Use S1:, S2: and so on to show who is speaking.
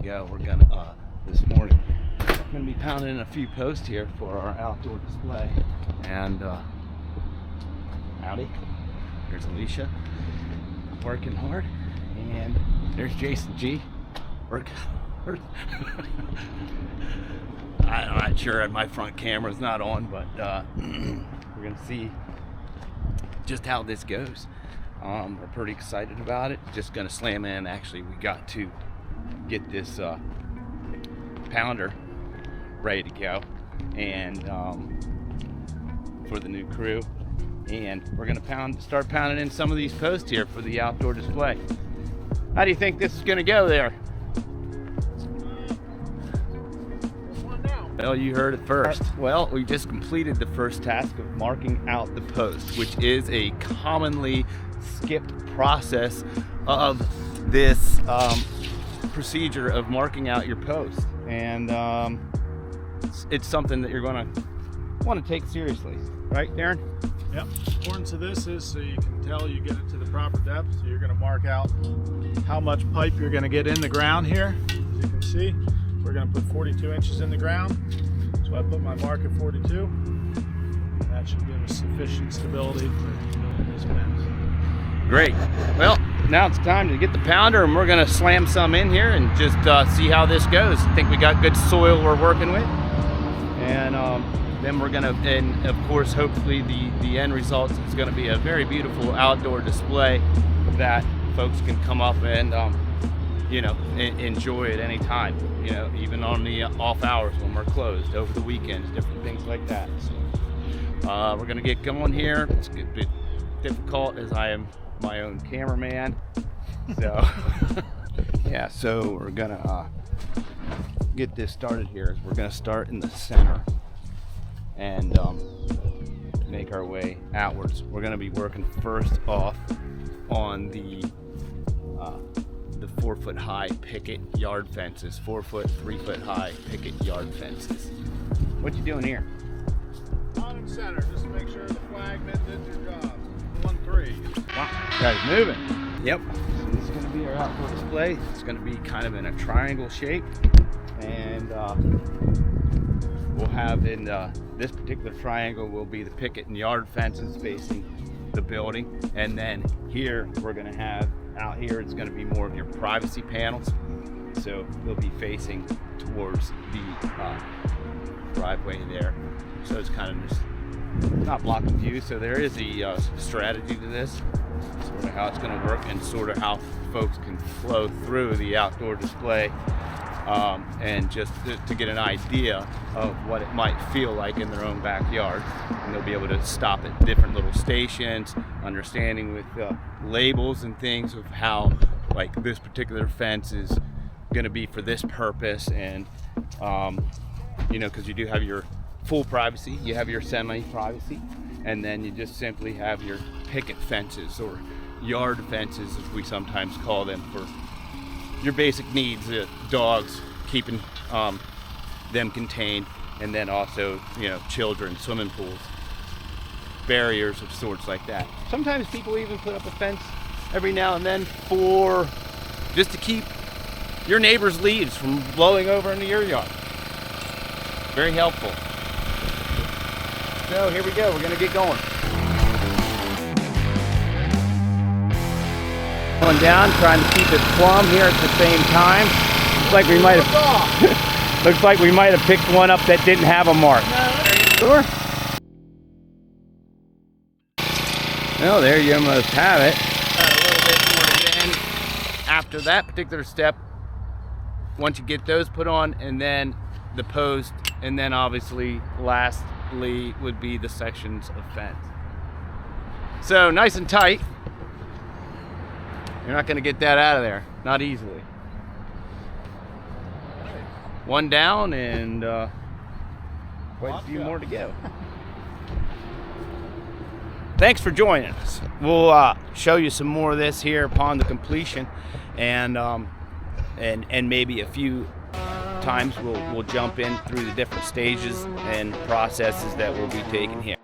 S1: go. We're gonna this morning gonna be pounding in a few posts here for our outdoor display. And howdy, there's Alicia working hard, and there's Jason G working hard. I'm not sure my front camera's not on, but we're gonna see just how this goes. We're pretty excited about it. Just gonna slam in. Actually, we got to get this pounder ready to go, and for the new crew, and we're gonna start pounding in some of these posts here for the outdoor display. How do you think this is gonna go there? Well, you heard it first. Well, we just completed the first task of marking out the post, which is a commonly skipped process of this procedure of marking out your post. And it's something that you're gonna want to take seriously, right, Darren?
S2: Yep. The importance of this is so you can tell you get it to the proper depth. So you're gonna mark out how much pipe you're gonna get in the ground here. As you can see, we're gonna put 42 inches in the ground. So I put my mark at 42. That should give us sufficient stability for building this fence.
S1: Great. Well, now it's time to get the pounder, and we're gonna slam some in here and just see how this goes. I think we got good soil we're working with, and then we're gonna, and of course, hopefully the end result is gonna be a very beautiful outdoor display that folks can come up and you know, enjoy at any time, you know, even on the off hours when we're closed, over the weekends, different things like that. So we're gonna get going here. It's a bit difficult as I am my own cameraman. So yeah, so we're gonna get this started here. We're gonna start in the center and make our way outwards. We're gonna be working first off on the 4-foot high picket yard fences, 4-foot, 3-foot high picket yard fences. What you doing here?
S2: On in center, just to make sure the flagmen did their job. 1-3.
S1: Wow, guys moving. Yep. So this is going to be our outdoor display. It's going to be kind of in a triangle shape, and we'll have in this particular triangle will be the picket and yard fences facing the building, and then here we're going to have out here it's going to be more of your privacy panels, so they'll be facing towards the driveway there, so it's kind of just not blocking view. So there is a strategy to this, sort of how it's going to work, and sort of how folks can flow through the outdoor display, and just to get an idea of what it might feel like in their own backyard. And they'll be able to stop at different little stations, understanding with labels and things of how, like, this particular fence is going to be for this purpose, and you know, because you do have your full privacy, you have your semi-privacy, and then you just simply have your picket fences, or yard fences as we sometimes call them, for your basic needs, dogs, keeping them contained, and then also, you know, children, swimming pools, barriers of sorts like that. Sometimes people even put up a fence every now and then for just to keep your neighbor's leaves from blowing over into your yard. Very helpful. So here we go, we're gonna get going. Going down, trying to keep it plumb here at the same time. Looks like we might have looks like we might have picked one up that didn't have a mark. Sure. Well, there you must have it. A little bit more. And after that particular step, once you get those put on, and then the post, and then obviously lastly would be the sections of fence. So nice and tight. You're not going to get that out of there, not easily. One down, and quite a few more to go. Thanks for joining us. We'll show you some more of this here upon the completion, and maybe a few times we'll jump in through the different stages and processes that will be taken here.